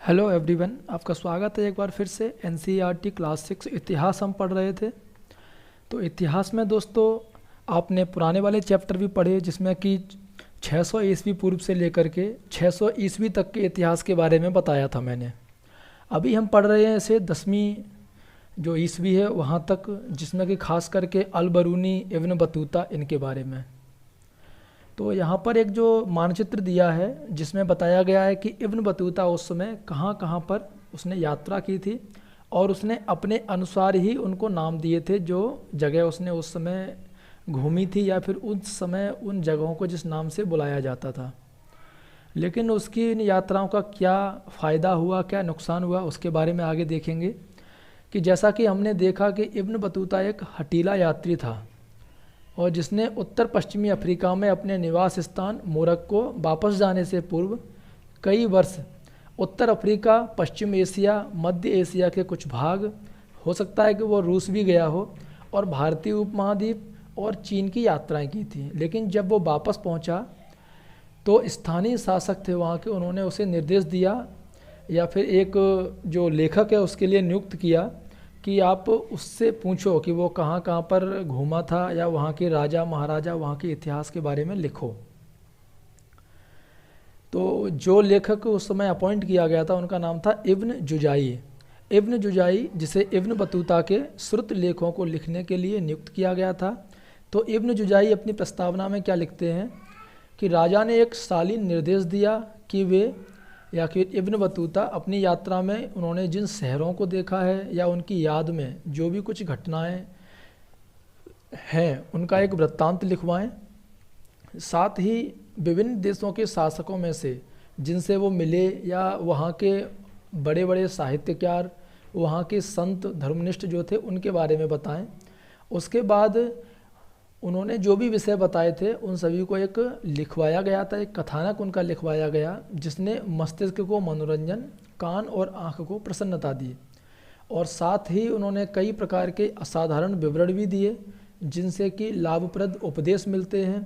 Hello everyone, आपका स्वागत है एक बार फिर से। एनसीईआरटी क्लास 6 इतिहास हम पढ़ रहे थे। तो इतिहास में दोस्तों आपने पुराने वाले चैप्टर भी पढ़े जिसमें कि 600 ईस्वी पूर्व से लेकर के 600 ईस्वी तक के इतिहास के बारे में बताया था मैंने। अभी हम पढ़ रहे हैं इसे 10वीं जो ईस्वी है वहाँ तक, जिसमें कि खास करके अल बरूनी, इब्न बतूता इनके बारे में। तो यहाँ पर एक जो मानचित्र दिया है जिसमें बताया गया है कि इब्न बतूता उस समय कहाँ कहाँ पर उसने यात्रा की थी और उसने अपने अनुसार ही उनको नाम दिए थे जो जगह उसने उस समय घूमी थी या फिर उस समय उन जगहों को जिस नाम से बुलाया जाता था। लेकिन उसकी इन यात्राओं का क्या फ़ायदा हुआ, क्या नुकसान हुआ, उसके बारे में आगे देखेंगे। कि जैसा कि हमने देखा कि इब्न बतूता एक हठीला यात्री था और जिसने उत्तर पश्चिमी अफ्रीका में अपने निवास स्थान मोरक्को वापस जाने से पूर्व कई वर्ष उत्तर अफ्रीका, पश्चिम एशिया, मध्य एशिया के कुछ भाग, हो सकता है कि वो रूस भी गया हो, और भारतीय उपमहाद्वीप और चीन की यात्राएं की थी। लेकिन जब वो वापस पहुंचा तो स्थानीय शासक थे वहाँ के, उन्होंने उसे निर्देश दिया या फिर एक जो लेखक है उसके लिए नियुक्त किया कि आप उससे पूछो कि वो कहाँ कहाँ पर घूमा था या वहाँ के राजा महाराजा, वहाँ के इतिहास के बारे में लिखो। तो जो लेखक उस समय अपॉइंट किया गया था उनका नाम था इब्न जुजाई। इब्न जुजाई, जिसे इब्न बतूता के श्रुत लेखों को लिखने के लिए नियुक्त किया गया था। तो इब्न जुजाई अपनी प्रस्तावना में क्या लिखते हैं कि राजा ने एक शालीन निर्देश दिया कि वे या फिर इब्न बतूता अपनी यात्रा में उन्होंने जिन शहरों को देखा है या उनकी याद में जो भी कुछ घटनाएं हैं उनका एक वृत्तांत लिखवाएं। साथ ही विभिन्न देशों के शासकों में से जिनसे वो मिले या वहाँ के बड़े बड़े साहित्यकार, वहाँ के संत धर्मनिष्ठ जो थे उनके बारे में बताएं। उसके बाद उन्होंने जो भी विषय बताए थे उन सभी को एक लिखवाया गया था, एक कथानक उनका लिखवाया गया जिसने मस्तिष्क को मनोरंजन, कान और आँख को प्रसन्नता दी। और साथ ही उन्होंने कई प्रकार के असाधारण विवरण भी दिए जिनसे कि लाभप्रद उपदेश मिलते हैं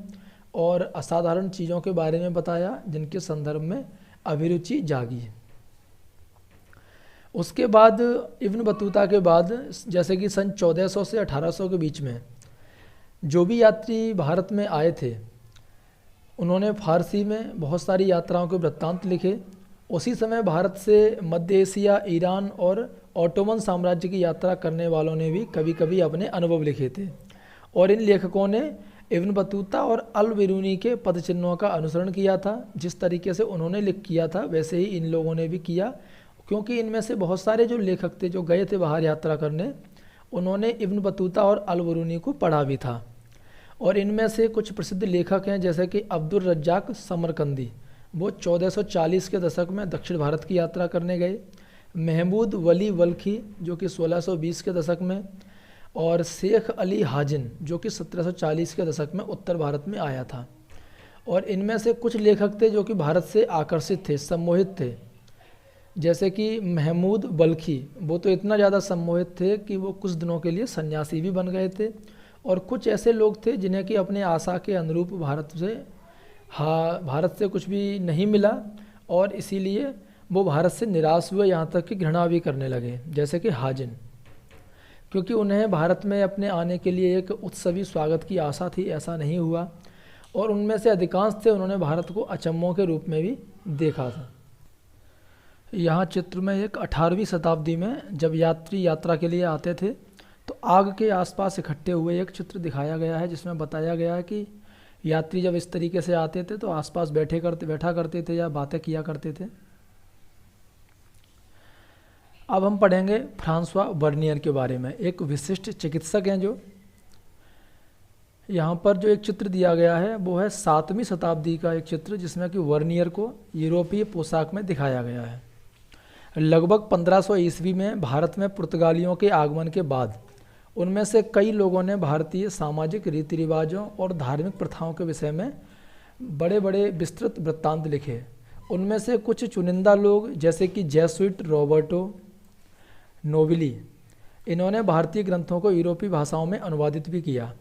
और असाधारण चीज़ों के बारे में बताया जिनके संदर्भ में अभिरुचि जागी। उसके बाद इब्न बतूता के बाद जैसे कि सन 1400 से 1800 के बीच में जो भी यात्री भारत में आए थे उन्होंने फारसी में बहुत सारी यात्राओं के वृत्तांत लिखे। उसी समय भारत से मध्य एशिया, ईरान और ऑटोमन साम्राज्य की यात्रा करने वालों ने भी कभी कभी अपने अनुभव लिखे थे। और इन लेखकों ने इब्न बतूता और अल बिरूनी के पदचिन्हों का अनुसरण किया था। जिस तरीके से उन्होंने लिख किया था वैसे ही इन लोगों ने भी किया, क्योंकि इनमें से बहुत सारे जो लेखक थे जो गए थे बाहर यात्रा करने, उन्होंने इब्न बतूता और अल बिरूनी को पढ़ा भी था। और इनमें से कुछ प्रसिद्ध लेखक हैं जैसे कि अब्दुल रज्जाक समरकंदी, वो 1440 के दशक में दक्षिण भारत की यात्रा करने गए। महमूद वली वल्खी जो कि 1620 के दशक में, और शेख अली हाजिन जो कि 1740 के दशक में उत्तर भारत में आया था। और इनमें से कुछ लेखक थे जो कि भारत से आकर्षित थे, सम्मोहित थे, जैसे कि महमूद बल्खी, वो तो इतना ज़्यादा सम्मोहित थे कि वो कुछ दिनों के लिए सन्यासी भी बन गए थे। और कुछ ऐसे लोग थे जिन्हें कि अपने आशा के अनुरूप भारत से कुछ भी नहीं मिला और इसीलिए वो भारत से निराश हुए, यहाँ तक कि घृणा भी करने लगे, जैसे कि हाजिन, क्योंकि उन्हें भारत में अपने आने के लिए एक उत्सवी स्वागत की आशा थी, ऐसा नहीं हुआ। और उनमें से अधिकांश थे उन्होंने भारत को अचम्भों के रूप में भी देखा था। यहाँ चित्र में एक 18वीं शताब्दी में जब यात्री यात्रा के लिए आते थे तो आग के आसपास इकट्ठे हुए एक चित्र दिखाया गया है जिसमें बताया गया है कि यात्री जब इस तरीके से आते थे तो आसपास बैठा करते थे या बातें किया करते थे। अब हम पढ़ेंगे फ्रांसवा बर्नियर के बारे में। एक विशिष्ट चिकित्सक हैं जो यहाँ पर जो एक चित्र दिया गया है वो है 7वीं शताब्दी का एक चित्र जिसमें कि वर्नियर को यूरोपीय पोशाक में दिखाया गया है। लगभग 1500 ईस्वी में भारत में पुर्तगालियों के आगमन के बाद उनमें से कई लोगों ने भारतीय सामाजिक रीति रिवाजों और धार्मिक प्रथाओं के विषय में बड़े बड़े विस्तृत वृत्तांत लिखे। उनमें से कुछ चुनिंदा लोग जैसे कि जेसुइट रॉबर्टो नोबिली, इन्होंने भारतीय ग्रंथों को यूरोपीय भाषाओं में अनुवादित भी किया।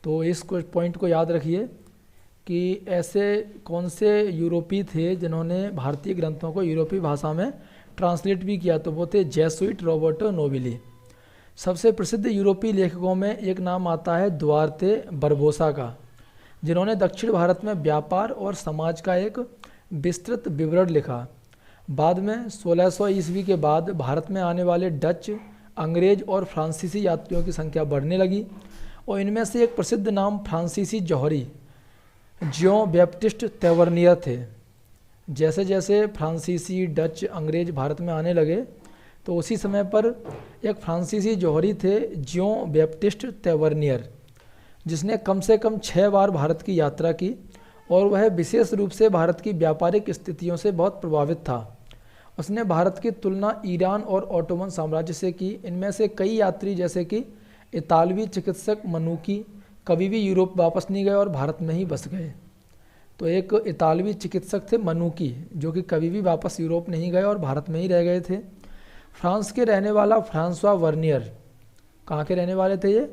तो इस पॉइंट को याद रखिए कि ऐसे कौन से यूरोपीय थे जिन्होंने भारतीय ग्रंथों को यूरोपीय भाषा में ट्रांसलेट भी किया, तो वो थे जेसुइट रॉबर्टो नोबिली। सबसे प्रसिद्ध यूरोपीय लेखकों में एक नाम आता है दुआर्ते बरबोसा का, जिन्होंने दक्षिण भारत में व्यापार और समाज का एक विस्तृत विवरण लिखा। बाद में 1600 ईस्वी के बाद भारत में आने वाले डच, अंग्रेज और फ्रांसीसी यात्रियों की संख्या बढ़ने लगी और इनमें से एक प्रसिद्ध नाम फ्रांसीसी जौहरी ज्यों बैप्टिस्ट तेवर्नियर थे। जैसे जैसे फ्रांसीसी, डच, अंग्रेज भारत में आने लगे तो उसी समय पर एक फ्रांसीसी जौहरी थे ज्यों बैप्टिस्ट तेवर्नियर, जिसने कम से कम 6 बार भारत की यात्रा की और वह विशेष रूप से भारत की व्यापारिक स्थितियों से बहुत प्रभावित था। उसने भारत की तुलना ईरान और ओटोमन साम्राज्य से की। इनमें से कई यात्री जैसे कि इतालवी चिकित्सक मनुकी कभी भी यूरोप वापस नहीं गए और भारत में ही बस गए। तो एक इतालवी चिकित्सक थे मनुकी, जो कि कभी भी वापस यूरोप नहीं गए और भारत में ही रह गए थे। फ्रांस के रहने वाला फ्रांसवा वर्नियर, कहाँ के रहने वाले थे ये?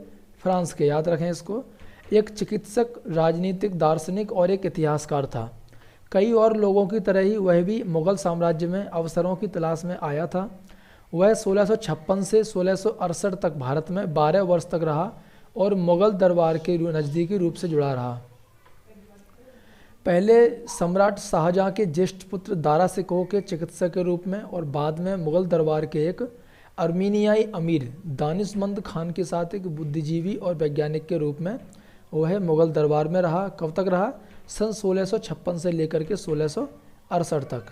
फ्रांस के, याद रखें इसको। एक चिकित्सक, राजनीतिक दार्शनिक और एक इतिहासकार था। कई और लोगों की तरह ही वह भी मुगल साम्राज्य में अवसरों की तलाश में आया था। वह 1656 से 1668 तक भारत में 12 वर्ष तक रहा और मुगल दरबार के नज़दीकी रूप से जुड़ा रहा। पहले सम्राट शाहजहाँ के ज्येष्ठ पुत्र दारा सिकोह के चिकित्सक के रूप में और बाद में मुगल दरबार के एक अर्मीनियाई अमीर दानिशमंद खान के साथ एक बुद्धिजीवी और वैज्ञानिक के रूप में वह मुगल दरबार में रहा। कब तक रहा? सन 1656 से लेकर के 1668 तक।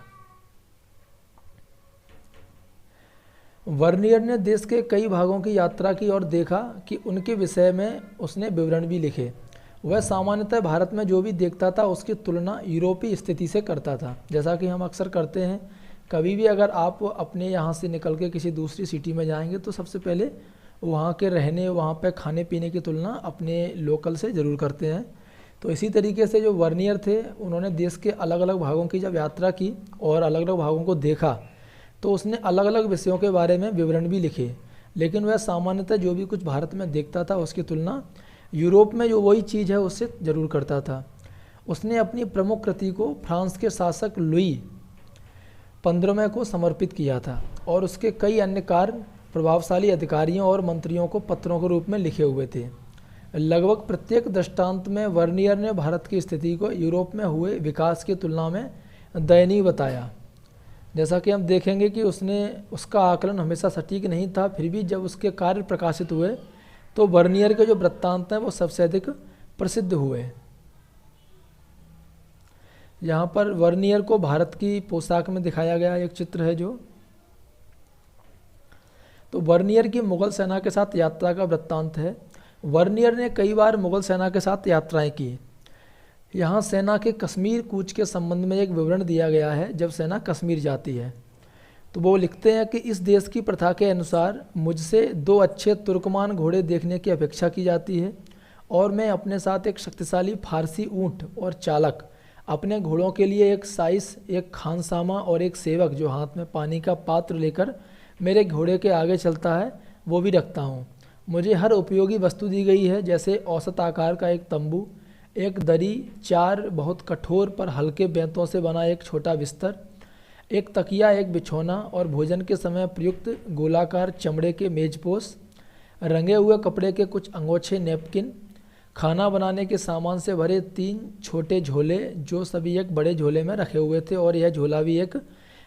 वर्नियर ने देश के कई भागों की यात्रा की और देखा कि उनके विषय में उसने विवरण भी लिखे। वह सामान्यतः भारत में जो भी देखता था उसकी तुलना यूरोपीय स्थिति से करता था, जैसा कि हम अक्सर करते हैं। कभी भी अगर आप अपने यहाँ से निकल के किसी दूसरी सिटी में जाएंगे तो सबसे पहले वहाँ के रहने, वहाँ पे खाने पीने की तुलना अपने लोकल से ज़रूर करते हैं। तो इसी तरीके से जो वर्नियर थे, उन्होंने देश के अलग अलग भागों की जब यात्रा की और अलग अलग भागों को देखा तो उसने अलग अलग विषयों के बारे में विवरण भी लिखे। लेकिन वह सामान्यतः जो भी कुछ भारत में देखता था उसकी तुलना यूरोप में जो वही चीज़ है उससे ज़रूर करता था। उसने अपनी प्रमुख कृति को फ्रांस के शासक लुई 15वें को समर्पित किया था और उसके कई अन्य कार्य प्रभावशाली अधिकारियों और मंत्रियों को पत्रों के रूप में लिखे हुए थे। लगभग प्रत्येक दृष्टांत में वर्नियर ने भारत की स्थिति को यूरोप में हुए विकास की तुलना में दयनीय बताया। जैसा कि हम देखेंगे कि उसका आकलन हमेशा सटीक नहीं था, फिर भी जब उसके कार्य प्रकाशित हुए तो वर्नियर के जो वृत्तांत हैं वो सबसे अधिक प्रसिद्ध हुए। यहाँ पर वर्नियर को भारत की पोशाक में दिखाया गया एक चित्र है जो। तो वर्नियर की मुगल सेना के साथ यात्रा का वृत्तांत है। वर्नियर ने कई बार मुगल सेना के साथ यात्राएं की। यहाँ सेना के कश्मीर कूच के संबंध में एक विवरण दिया गया है जब सेना कश्मीर जाती है। तो वो लिखते हैं कि इस देश की प्रथा के अनुसार मुझसे 2 अच्छे तुर्कमान घोड़े देखने की अपेक्षा की जाती है और मैं अपने साथ एक शक्तिशाली फारसी ऊँट और चालक, अपने घोड़ों के लिए एक साइस, एक खानसामा और एक सेवक जो हाथ में पानी का पात्र लेकर मेरे घोड़े के आगे चलता है वो भी रखता हूँ। मुझे हर उपयोगी वस्तु दी गई है, जैसे औसत आकार का एक तंबू, एक दरी, 4 बहुत कठोर पर हल्के बेंतों से बना एक छोटा बिस्तर, एक तकिया, एक बिछौना और भोजन के समय प्रयुक्त गोलाकार चमड़े के मेजपोश, रंगे हुए कपड़े के कुछ अंगोछे नैपकिन, खाना बनाने के सामान से भरे 3 छोटे झोले जो सभी एक बड़े झोले में रखे हुए थे और यह झोला भी एक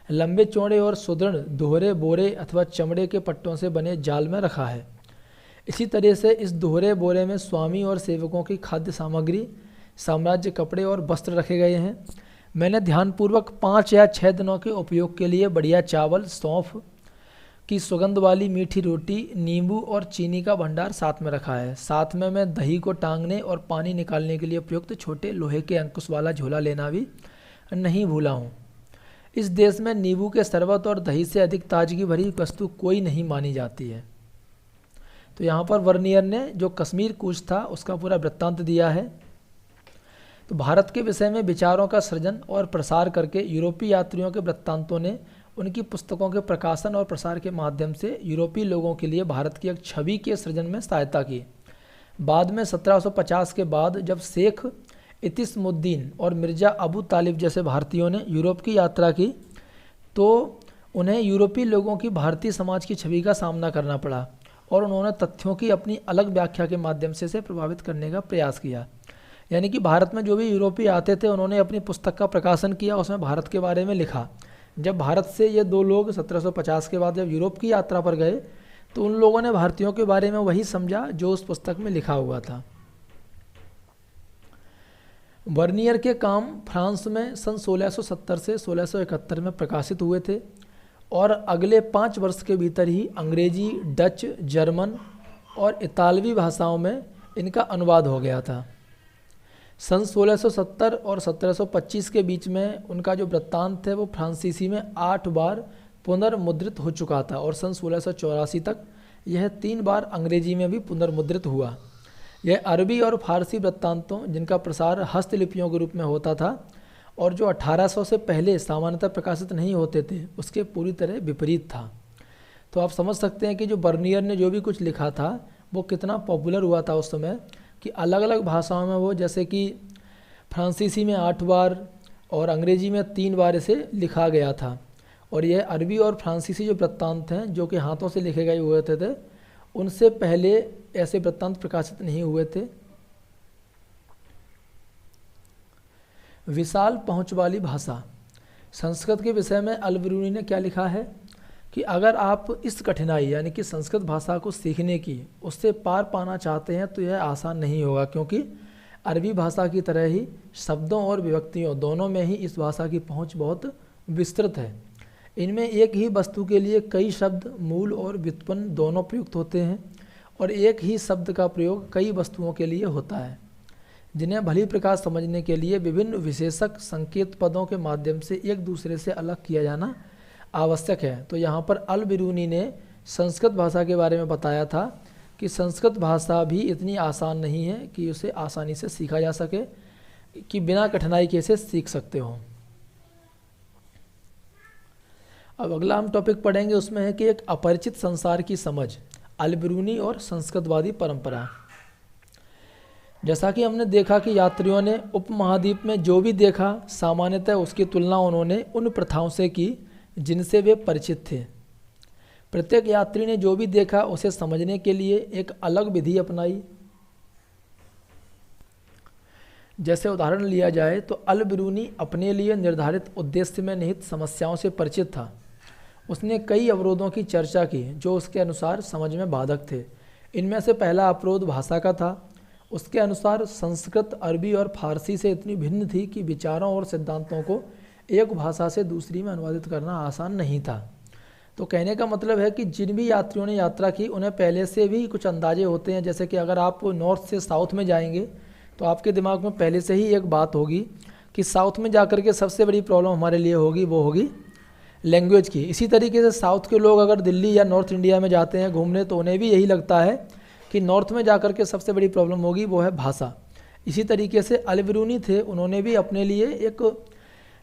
लंबे चौड़े और सुदृढ़ दोहरे बोरे अथवा चमड़े के पट्टों से बने जाल में रखा है। इसी तरह से इस दोहरे बोरे में स्वामी और सेवकों की खाद्य सामग्री, साम्राज्य कपड़े और वस्त्र रखे गए हैं। मैंने ध्यानपूर्वक 5 या 6 दिनों के उपयोग के लिए बढ़िया चावल, सौंफ की सुगंध वाली मीठी रोटी, नींबू और चीनी का भंडार साथ में रखा है। साथ में मैं दही को टांगने और पानी निकालने के लिए उपयुक्त छोटे लोहे के अंकुश वाला झोला लेना भी नहीं भूला हूँ। इस देश में नींबू के शरबत और दही से अधिक ताजगी भरी वस्तु कोई नहीं मानी जाती है। तो यहाँ पर वर्नियर ने जो कश्मीर कूच था उसका पूरा वृत्तांत दिया है। तो भारत के विषय में विचारों का सृजन और प्रसार करके यूरोपीय यात्रियों के वृत्तांतों ने उनकी पुस्तकों के प्रकाशन और प्रसार के माध्यम से यूरोपीय लोगों के लिए भारत की एक छवि के सृजन में सहायता की। बाद में 1750 के बाद जब शेख इतिस्मुद्दीन और मिर्ज़ा अबू तालिब जैसे भारतीयों ने यूरोप की यात्रा की तो उन्हें यूरोपीय लोगों की भारतीय समाज की छवि का सामना करना पड़ा और उन्होंने तथ्यों की अपनी अलग व्याख्या के माध्यम से इसे प्रभावित करने का प्रयास किया। यानी कि भारत में जो भी यूरोपीय आते थे उन्होंने अपनी पुस्तक का प्रकाशन किया, उसमें भारत के बारे में लिखा। जब भारत से ये दो लोग 1750 के बाद जब यूरोप की यात्रा पर गए तो उन लोगों ने भारतीयों के बारे में वही समझा जो उस पुस्तक में लिखा हुआ था। बर्नियर के काम फ्रांस में सन 1670 से 1671 में प्रकाशित हुए थे और अगले 5 वर्ष के भीतर ही अंग्रेजी, डच, जर्मन और इतालवी भाषाओं में इनका अनुवाद हो गया था। सन 1670 और 1725 के बीच में उनका जो वृत्तांत है वो फ्रांसीसी में 8 बार पुनर्मुद्रित हो चुका था और सन 1684 तक यह 3 बार अंग्रेजी में भी पुनर्मुद्रित हुआ। यह अरबी और फारसी वृत्तांतों जिनका प्रसार हस्तलिपियों के रूप में होता था और जो 1800 से पहले सामान्यतः प्रकाशित नहीं होते थे उसके पूरी तरह विपरीत था। तो आप समझ सकते हैं कि जो बर्नियर ने जो भी कुछ लिखा था वो कितना पॉपुलर हुआ था उस समय, कि अलग अलग भाषाओं में वो, जैसे कि फ्रांसीसी में 8 बार और अंग्रेजी में 3 बार इसे लिखा गया था। और यह अरबी और फ्रांसीसी जो वृत्तांत हैं जो कि हाथों से लिखे गए हुए थे उनसे पहले ऐसे वृत्तांत प्रकाशित नहीं हुए थे। विशाल पहुंच वाली भाषा। संस्कृत के विषय में अल-बिरूनी ने क्या लिखा है कि अगर आप इस कठिनाई यानी कि संस्कृत भाषा को सीखने की उससे पार पाना चाहते हैं तो यह आसान नहीं होगा, क्योंकि अरबी भाषा की तरह ही शब्दों और विभक्तियों दोनों में ही इस भाषा की पहुंच बहुत विस्तृत है। इनमें एक ही वस्तु के लिए कई शब्द मूल और व्युत्पन्न दोनों प्रयुक्त होते हैं और एक ही शब्द का प्रयोग कई वस्तुओं के लिए होता है, जिन्हें भली प्रकार समझने के लिए विभिन्न विशेषक संकेत पदों के माध्यम से एक दूसरे से अलग किया जाना आवश्यक है। तो यहाँ पर अल-बिरूनी ने संस्कृत भाषा के बारे में बताया था कि संस्कृत भाषा भी इतनी आसान नहीं है कि उसे आसानी से सीखा जा सके, कि बिना कठिनाई के इसे सीख सकते हो। अब अगला हम टॉपिक पढ़ेंगे, उसमें है कि एक अपरिचित संसार की समझ, अल-बिरूनी और संस्कृतवादी परंपरा। जैसा कि हमने देखा कि यात्रियों ने उपमहाद्वीप में जो भी देखा सामान्यतः उसकी तुलना उन्होंने उन प्रथाओं से की जिनसे वे परिचित थे। प्रत्येक यात्री ने जो भी देखा उसे समझने के लिए एक अलग विधि अपनाई। जैसे उदाहरण लिया जाए तो अल-बिरूनी अपने लिए निर्धारित उद्देश्य में निहित समस्याओं से परिचित था। उसने कई अवरोधों की चर्चा की जो उसके अनुसार समझ में बाधक थे। इनमें से पहला अवरोध भाषा का था। उसके अनुसार संस्कृत अरबी और फारसी से इतनी भिन्न थी कि विचारों और सिद्धांतों को एक भाषा से दूसरी में अनुवादित करना आसान नहीं था। तो कहने का मतलब है कि जिन भी यात्रियों ने यात्रा की उन्हें पहले से भी कुछ अंदाजे होते हैं। जैसे कि अगर आप नॉर्थ से साउथ में जाएंगे तो आपके दिमाग में पहले से ही एक बात होगी कि साउथ में जाकर के सबसे बड़ी प्रॉब्लम हमारे लिए होगी वो होगी लैंग्वेज की। इसी तरीके से साउथ के लोग अगर दिल्ली या नॉर्थ इंडिया में जाते हैं घूमने तो उन्हें भी यही लगता है कि नॉर्थ में जाकर के सबसे बड़ी प्रॉब्लम होगी वो है भाषा। इसी तरीके से अल-बिरूनी थे, उन्होंने भी अपने लिए एक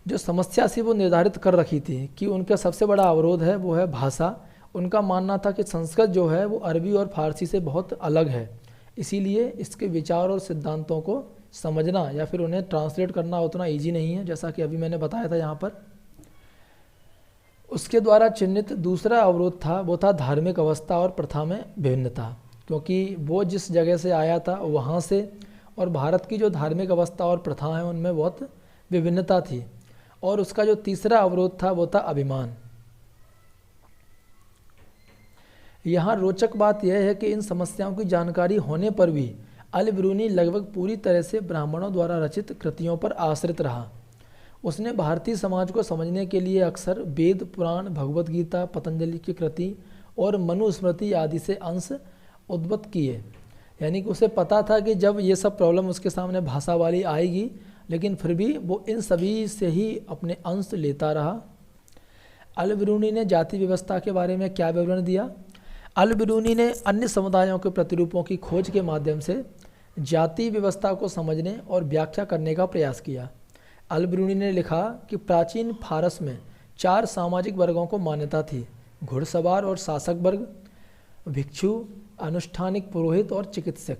जो समस्या थी वो निर्धारित कर रखी थी कि उनका सबसे बड़ा अवरोध है वो है भाषा। उनका मानना था कि संस्कृत जो है वो अरबी और फारसी से बहुत अलग है, इसीलिए इसके विचार और सिद्धांतों को समझना या फिर उन्हें ट्रांसलेट करना उतना ईजी नहीं है, जैसा कि अभी मैंने बताया था यहाँ पर। उसके द्वारा चिन्हित दूसरा अवरोध था वो था धार्मिक अवस्था और प्रथा में भिन्नता, क्योंकि वो जिस जगह से आया था वहाँ से और भारत की जो धार्मिक अवस्था और प्रथा है उनमें बहुत विभिन्नता थी। और उसका जो तीसरा अवरोध था वो था अभिमान। यहाँ रोचक बात यह है कि इन समस्याओं की जानकारी होने पर भी अल-बिरूनी लगभग पूरी तरह से ब्राह्मणों द्वारा रचित कृतियों पर आश्रित रहा। उसने भारतीय समाज को समझने के लिए अक्सर वेद, पुराण, भगवत गीता, पतंजलि की कृति और मनुस्मृति आदि से अंश उद्धृत किए। यानी कि उसे पता था कि जब ये सब प्रॉब्लम उसके सामने भाषा वाली आएगी, लेकिन फिर भी वो इन सभी से ही अपने अंश लेता रहा। अल-बिरूनी ने जाति व्यवस्था के बारे में क्या विवरण दिया? अल-बिरूनी ने अन्य समुदायों के प्रतिरूपों की खोज के माध्यम से जाति व्यवस्था को समझने और व्याख्या करने का प्रयास किया। अल-बिरूनी ने लिखा कि प्राचीन फारस में 4 सामाजिक वर्गों को मान्यता थी: घुड़सवार और शासक वर्ग, भिक्षु, अनुष्ठानिक पुरोहित और चिकित्सक,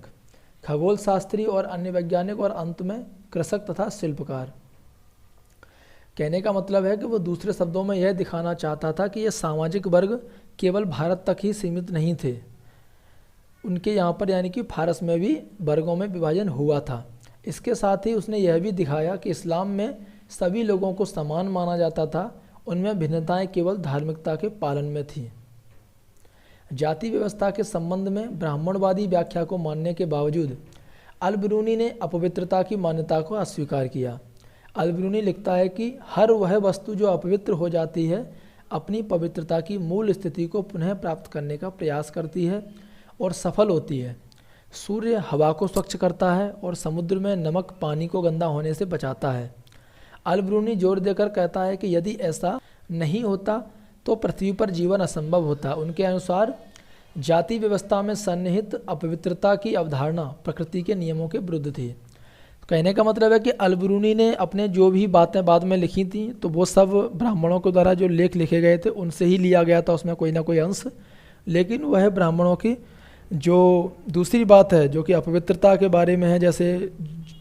खगोल शास्त्री और अन्य वैज्ञानिक, और अंत में कृषक तथा शिल्पकार। कहने का मतलब है कि वो दूसरे शब्दों में यह दिखाना चाहता था कि ये सामाजिक वर्ग केवल भारत तक ही सीमित नहीं थे, उनके यहाँ पर यानी कि फारस में भी वर्गों में विभाजन हुआ था। इसके साथ ही उसने यह भी दिखाया कि इस्लाम में सभी लोगों को समान माना जाता था, उनमें भिन्नताएं केवल धार्मिकता के पालन में थी। जाति व्यवस्था के संबंध में ब्राह्मणवादी व्याख्या को मानने के बावजूद अल-बिरूनी ने अपवित्रता की मान्यता को अस्वीकार किया। अल-बिरूनी लिखता है कि हर वह वस्तु जो अपवित्र हो जाती है अपनी पवित्रता की मूल स्थिति को पुनः प्राप्त करने का प्रयास करती है और सफल होती है। सूर्य हवा को स्वच्छ करता है और समुद्र में नमक पानी को गंदा होने से बचाता है। अल-बिरूनी जोर देकर कहता है कि यदि ऐसा नहीं होता तो पृथ्वी पर जीवन असंभव होता। उनके अनुसार जाति व्यवस्था में सन्निहित अपवित्रता की अवधारणा प्रकृति के नियमों के विरुद्ध थी। कहने का मतलब है कि अल-बिरूनी ने अपने जो भी बातें बाद में लिखी थी तो वो सब ब्राह्मणों के द्वारा जो लेख लिखे गए थे उनसे ही लिया गया था, उसमें कोई ना कोई अंश, लेकिन वह ब्राह्मणों की जो दूसरी बात है जो कि अपवित्रता के बारे में है, जैसे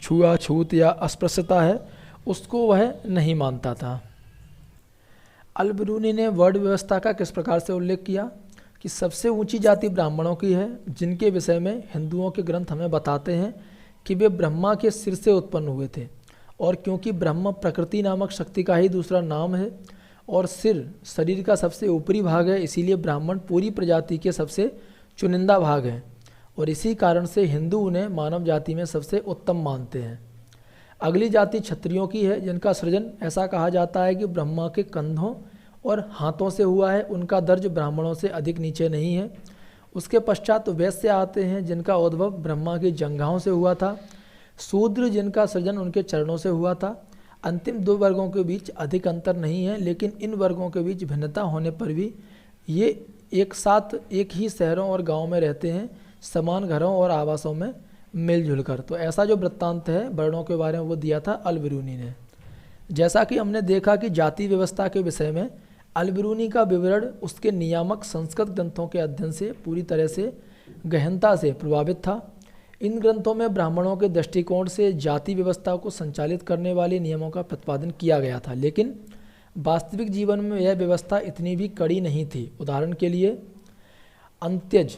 छुआछूत या अस्पृश्यता है, उसको वह नहीं मानता था। अल-बिरूनी ने वर्ण व्यवस्था का किस प्रकार से उल्लेख किया कि सबसे ऊंची जाति ब्राह्मणों की है, जिनके विषय में हिंदुओं के ग्रंथ हमें बताते हैं कि वे ब्रह्मा के सिर से उत्पन्न हुए थे, और क्योंकि ब्रह्म प्रकृति नामक शक्ति का ही दूसरा नाम है और सिर शरीर का सबसे ऊपरी भाग है, इसीलिए ब्राह्मण पूरी प्रजाति के सबसे चुनिंदा भाग हैं और इसी कारण से हिंदू उन्हें मानव जाति में सबसे उत्तम मानते हैं। अगली जाति क्षत्रियों की है, जिनका सृजन ऐसा कहा जाता है कि ब्रह्मा के कंधों और हाथों से हुआ है, उनका दर्ज ब्राह्मणों से अधिक नीचे नहीं है। उसके पश्चात वैश्य आते हैं, जिनका उद्भव ब्रह्मा की जंघाओं से हुआ था। शूद्र, जिनका सृजन उनके चरणों से हुआ था। अंतिम दो वर्गों के बीच अधिक अंतर नहीं है, लेकिन इन वर्गों के बीच भिन्नता होने पर भी ये एक साथ एक ही शहरों और गाँव में रहते हैं, समान घरों और आवासों में मिलजुल कर। तो ऐसा जो वृत्तांत है वर्णों के बारे में वो दिया था अल-बिरूनी ने। जैसा कि हमने देखा कि जाति व्यवस्था के विषय में अल-बिरूनी का विवरण उसके नियामक संस्कृत ग्रंथों के अध्ययन से पूरी तरह से गहनता से प्रभावित था। इन ग्रंथों में ब्राह्मणों के दृष्टिकोण से जाति व्यवस्था को संचालित करने वाले नियमों का प्रतिपादन किया गया था, लेकिन वास्तविक जीवन में यह व्यवस्था इतनी भी कड़ी नहीं थी। उदाहरण के लिए अंत्यज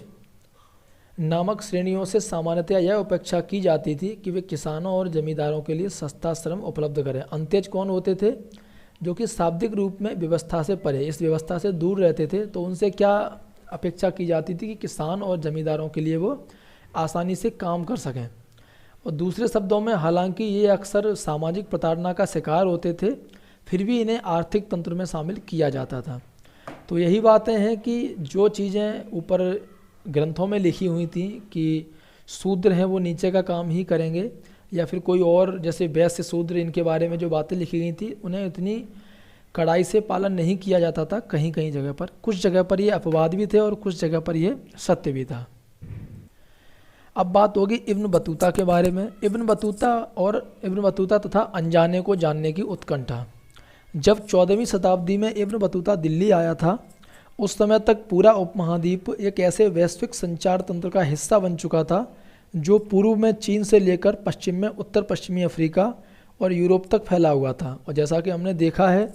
नामक श्रेणियों से सामान्यतया यह अपेक्षा की जाती थी कि वे किसानों और जमींदारों के लिए सस्ता श्रम उपलब्ध करें। अंत्यज कौन होते थे? जो कि शाब्दिक रूप में व्यवस्था से परे, इस व्यवस्था से दूर रहते थे। तो उनसे क्या अपेक्षा की जाती थी कि किसान और जमींदारों के लिए वो आसानी से काम कर सकें। और दूसरे शब्दों में, हालांकि ये अक्सर सामाजिक प्रताड़ना का शिकार होते थे, फिर भी इन्हें आर्थिक तंत्र में शामिल किया जाता था। तो यही बातें हैं कि जो चीज़ें ऊपर ग्रंथों में लिखी हुई थी कि शूद्र हैं वो नीचे का काम ही करेंगे, या फिर कोई और जैसे वैश्य शूद्र, इनके बारे में जो बातें लिखी गई थी उन्हें इतनी कड़ाई से पालन नहीं किया जाता था। कहीं कहीं जगह पर, कुछ जगह पर ये अपवाद भी थे और कुछ जगह पर ये सत्य भी था। अब बात होगी इब्न बतूता के बारे में। इब्न बतूता तथा अनजाने को जानने की उत्कंठा। जब 14वीं शताब्दी में इब्न बतूता दिल्ली आया था, उस समय तक पूरा उपमहाद्वीप एक ऐसे वैश्विक संचार तंत्र का हिस्सा बन चुका था जो पूर्व में चीन से लेकर पश्चिम में उत्तर पश्चिमी अफ्रीका और यूरोप तक फैला हुआ था। और जैसा कि हमने देखा है,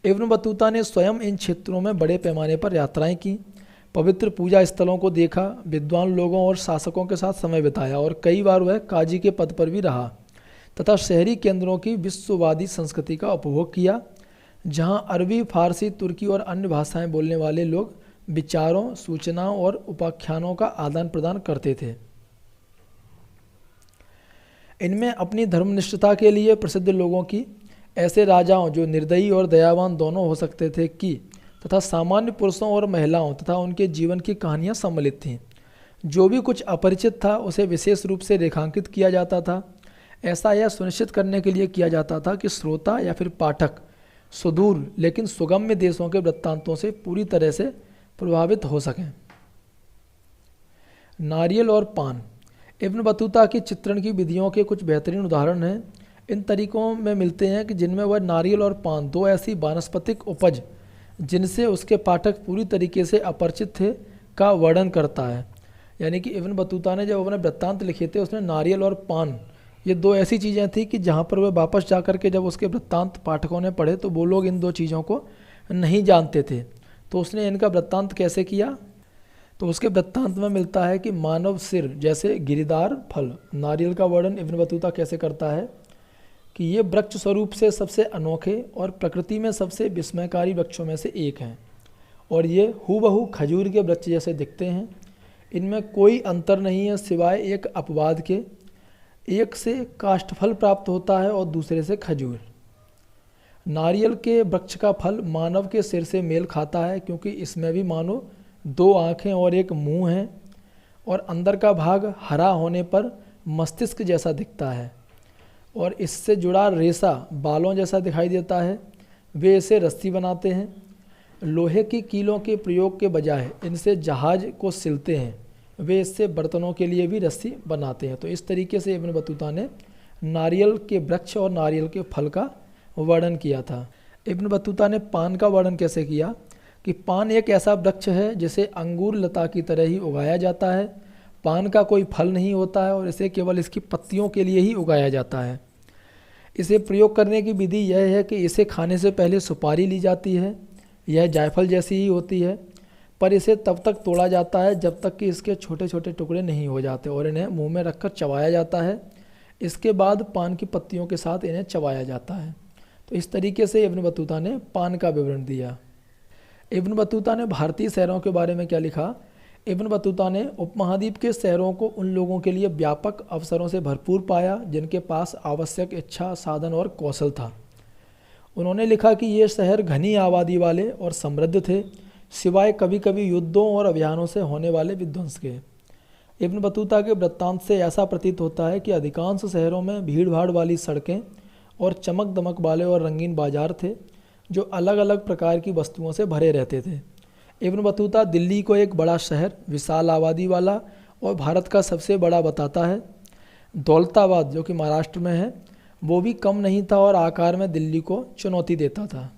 इब्न बतूता ने स्वयं इन क्षेत्रों में बड़े पैमाने पर यात्राएं की, पवित्र पूजा स्थलों को देखा, विद्वान लोगों और शासकों के साथ समय बिताया और कई बार वह काजी के पद पर भी रहा तथा शहरी केंद्रों की विश्ववादी संस्कृति का उपभोग किया, जहां अरबी, फारसी, तुर्की और अन्य भाषाएं बोलने वाले लोग विचारों, सूचनाओं और उपाख्यानों का आदान प्रदान करते थे। इनमें अपनी धर्मनिष्ठता के लिए प्रसिद्ध लोगों की, ऐसे राजाओं जो निर्दयी और दयावान दोनों हो सकते थे की, तथा सामान्य पुरुषों और महिलाओं तथा उनके जीवन की कहानियां सम्मिलित थीं। जो भी कुछ अपरिचित था उसे विशेष रूप से रेखांकित किया जाता था। ऐसा यह सुनिश्चित करने के लिए किया जाता था कि श्रोता या फिर पाठक सुदूर लेकिन सुगम्य देशों के वृत्तांतों से पूरी तरह से प्रभावित हो सकें। नारियल और पान। इब्न बतूता की चित्रण की विधियों के कुछ बेहतरीन उदाहरण हैं। इन तरीकों में मिलते हैं कि जिनमें वह नारियल और पान, दो ऐसी वानस्पतिक उपज जिनसे उसके पाठक पूरी तरीके से अपरिचित थे, का वर्णन करता है। यानी कि इब्न बतूता ने जब अपने वृत्तांत लिखे थे उसने नारियल और पान ये दो ऐसी चीज़ें थी कि जहाँ पर वह वापस जा कर के जब उसके वृत्तांत पाठकों ने पढ़े तो वो लोग इन दो चीज़ों को नहीं जानते थे। तो उसने इनका वृत्तांत कैसे किया, तो उसके वृत्तांत में मिलता है कि मानव सिर जैसे गिरिदार फल। नारियल का वर्णन इब्न बतूता कैसे करता है कि ये वृक्ष स्वरूप से सबसे अनोखे और प्रकृति में सबसे विस्मयकारी वृक्षों में से एक हैं और ये हूबहू खजूर के वृक्ष जैसे दिखते हैं। इनमें कोई अंतर नहीं है सिवाय एक अपवाद के, एक से काष्ठफल प्राप्त होता है और दूसरे से खजूर। नारियल के वृक्ष का फल मानव के सिर से मेल खाता है क्योंकि इसमें भी मानो दो आँखें और एक मुंह है और अंदर का भाग हरा होने पर मस्तिष्क जैसा दिखता है और इससे जुड़ा रेशा बालों जैसा दिखाई देता है। वे इसे रस्सी बनाते हैं। लोहे की कीलों के प्रयोग के बजाय इनसे जहाज को सिलते हैं। वे इससे बर्तनों के लिए भी रस्सी बनाते हैं। तो इस तरीके से इब्न बतूता ने नारियल के वृक्ष और नारियल के फल का वर्णन किया था। इब्न बतूता ने पान का वर्णन कैसे किया कि पान एक ऐसा वृक्ष है जिसे अंगूर लता की तरह ही उगाया जाता है। पान का कोई फल नहीं होता है और इसे केवल इसकी पत्तियों के लिए ही उगाया जाता है। इसे प्रयोग करने की विधि यह है कि इसे खाने से पहले सुपारी ली जाती है। यह जायफल जैसी ही होती है, पर इसे तब तक तोड़ा जाता है जब तक कि इसके छोटे छोटे टुकड़े नहीं हो जाते और इन्हें मुंह में रखकर चबाया जाता है। इसके बाद पान की पत्तियों के साथ इन्हें चबाया जाता है। तो इस तरीके से इब्न बतूता ने पान का विवरण दिया। इब्न बतूता ने भारतीय शहरों के बारे में क्या लिखा। इब्न बतूता ने उपमहाद्वीप के शहरों को उन लोगों के लिए व्यापक अवसरों से भरपूर पाया जिनके पास आवश्यक इच्छा, साधन और कौशल था। उन्होंने लिखा कि ये शहर घनी आबादी वाले और समृद्ध थे, सिवाय कभी कभी युद्धों और अभियानों से होने वाले विध्वंस के। इब्न बतूता के वृत्तांत से ऐसा प्रतीत होता है कि अधिकांश शहरों में भीड़ भाड़ वाली सड़कें और चमक दमक वाले और रंगीन बाजार थे जो अलग अलग प्रकार की वस्तुओं से भरे रहते थे। इब्न बतूता दिल्ली को एक बड़ा शहर, विशाल आबादी वाला और भारत का सबसे बड़ा बताता है। दौलताबाद जो कि महाराष्ट्र में है वो भी कम नहीं था और आकार में दिल्ली को चुनौती देता था।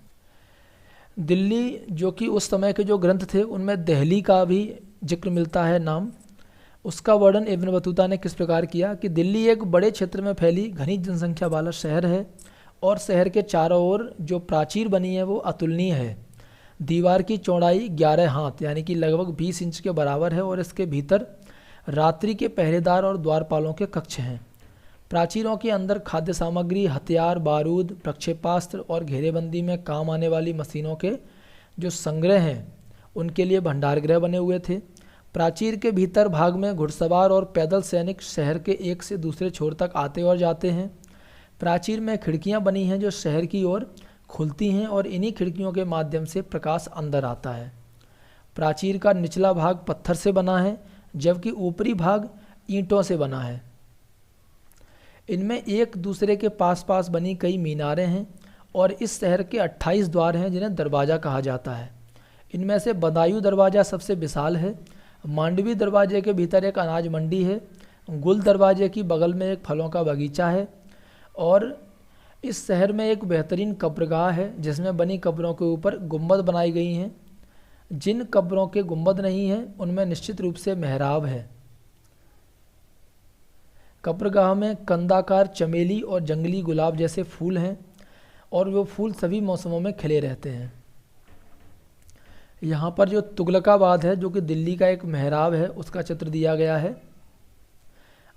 दिल्ली जो कि उस समय के जो ग्रंथ थे उनमें दहली का भी जिक्र मिलता है नाम। उसका वर्णन इब्न बतूता ने किस प्रकार किया कि दिल्ली एक बड़े क्षेत्र में फैली घनी जनसंख्या वाला शहर है और शहर के चारों ओर जो प्राचीर बनी है वो अतुलनीय है। दीवार की चौड़ाई 11 हाथ यानी कि लगभग 20 इंच के बराबर है और इसके भीतर रात्रि के पहरेदार और द्वारपालों के कक्ष हैं। प्राचीरों के अंदर खाद्य सामग्री, हथियार, बारूद, प्रक्षेपास्त्र और घेरेबंदी में काम आने वाली मशीनों के जो संग्रह हैं उनके लिए भंडारगृह बने हुए थे। प्राचीर के भीतर भाग में घुड़सवार और पैदल सैनिक शहर के एक से दूसरे छोर तक आते और जाते हैं। प्राचीर में खिड़कियां बनी हैं जो शहर की ओर खुलती हैं और इन्हीं खिड़कियों के माध्यम से प्रकाश अंदर आता है। प्राचीर का निचला भाग पत्थर से बना है जबकि ऊपरी भाग ईंटों से बना है। इनमें एक दूसरे के पास पास बनी कई मीनारें हैं और इस शहर के 28 द्वार हैं जिन्हें दरवाज़ा कहा जाता है। इनमें से बदायूं दरवाज़ा सबसे विशाल है। मांडवी दरवाजे के भीतर एक अनाज मंडी है। गुल दरवाजे की बगल में एक फलों का बगीचा है और इस शहर में एक बेहतरीन कब्रगाह है जिसमें बनी कब्रों के ऊपर गुंबद बनाई गई हैं। जिन कब्रों के गुंबद नहीं हैं उनमें निश्चित रूप से मेहराब है। कब्रगाह में कंदाकार चमेली और जंगली गुलाब जैसे फूल हैं और वो फूल सभी मौसमों में खिले रहते हैं। यहाँ पर जो तुगलकाबाद है जो कि दिल्ली का एक मेहराब है उसका चित्र दिया गया है।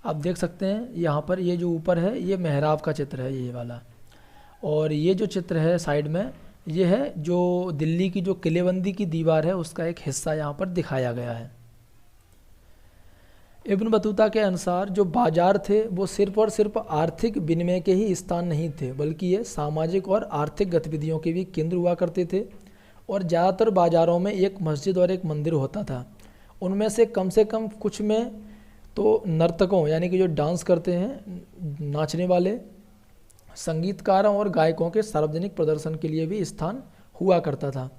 आप देख सकते हैं यहाँ पर ये जो ऊपर है ये मेहराब का चित्र है ये वाला, और ये जो चित्र है साइड में ये है जो दिल्ली की जो किलेबंदी की दीवार है उसका एक हिस्सा यहाँ पर दिखाया गया है। इब्न बतूता के अनुसार जो बाजार थे वो सिर्फ और सिर्फ आर्थिक विनिमय के ही स्थान नहीं थे बल्कि ये सामाजिक और आर्थिक गतिविधियों के भी केंद्र हुआ करते थे और ज़्यादातर बाज़ारों में एक मस्जिद और एक मंदिर होता था। उनमें से कम कुछ में तो नर्तकों यानी कि जो डांस करते हैं, नाचने वाले, संगीतकारों और गायकों के सार्वजनिक प्रदर्शन के लिए भी स्थान हुआ करता था।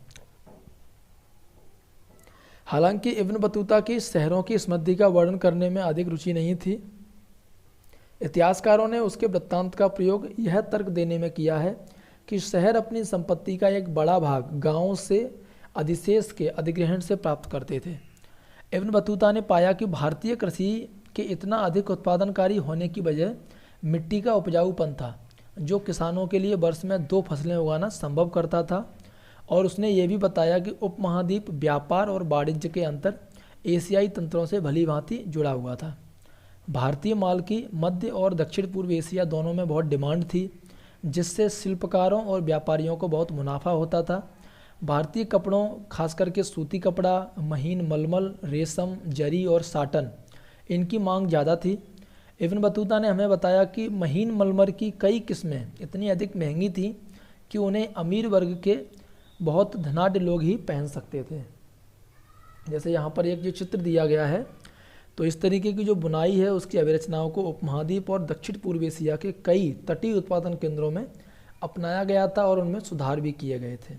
हालांकि इब्न बतूता की शहरों की समृद्धि का वर्णन करने में अधिक रुचि नहीं थी। इतिहासकारों ने उसके वृत्तांत का प्रयोग यह तर्क देने में किया है कि शहर अपनी संपत्ति का एक बड़ा भाग गांवों से अधिशेष के अधिग्रहण से प्राप्त करते थे। इब्न बतूता ने पाया कि भारतीय कृषि के इतना अधिक उत्पादनकारी होने की वजह मिट्टी का उपजाऊपन था, जो किसानों के लिए वर्ष में 2 फसलें उगाना संभव करता था। और उसने ये भी बताया कि उपमहाद्वीप व्यापार और वाणिज्य के अंतर एशियाई तंत्रों से भली भांति जुड़ा हुआ था। भारतीय माल की मध्य और दक्षिण पूर्व एशिया दोनों में बहुत डिमांड थी, जिससे शिल्पकारों और व्यापारियों को बहुत मुनाफा होता था। भारतीय कपड़ों, खास करके सूती कपड़ा, महीन मलमल, रेशम, जरी और साटन, इनकी मांग ज़्यादा थी। इब्न बतूता ने हमें बताया कि महीन मलमल की कई किस्में इतनी अधिक महंगी थी कि उन्हें अमीर वर्ग के बहुत धनाढ्य लोग ही पहन सकते थे। जैसे यहाँ पर एक जो चित्र दिया गया है, तो इस तरीके की जो बुनाई है उसकी अभिरचनाओं को उपमहाद्वीप और दक्षिण पूर्व एशिया के कई तटीय उत्पादन केंद्रों में अपनाया गया था और उनमें सुधार भी किए गए थे।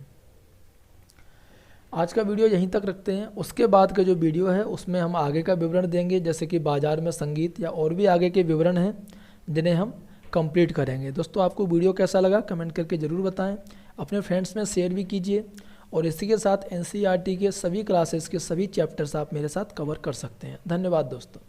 आज का वीडियो यहीं तक रखते हैं। उसके बाद का जो वीडियो है उसमें हम आगे का विवरण देंगे, जैसे कि बाजार में संगीत या और भी आगे के विवरण हैं जिन्हें हम कंप्लीट करेंगे। दोस्तों, आपको वीडियो कैसा लगा कमेंट करके ज़रूर बताएं, अपने फ्रेंड्स में शेयर भी कीजिए। और इसी के साथ NCERT के सभी क्लासेस के सभी चैप्टर्स आप मेरे साथ कवर कर सकते हैं। धन्यवाद दोस्तों।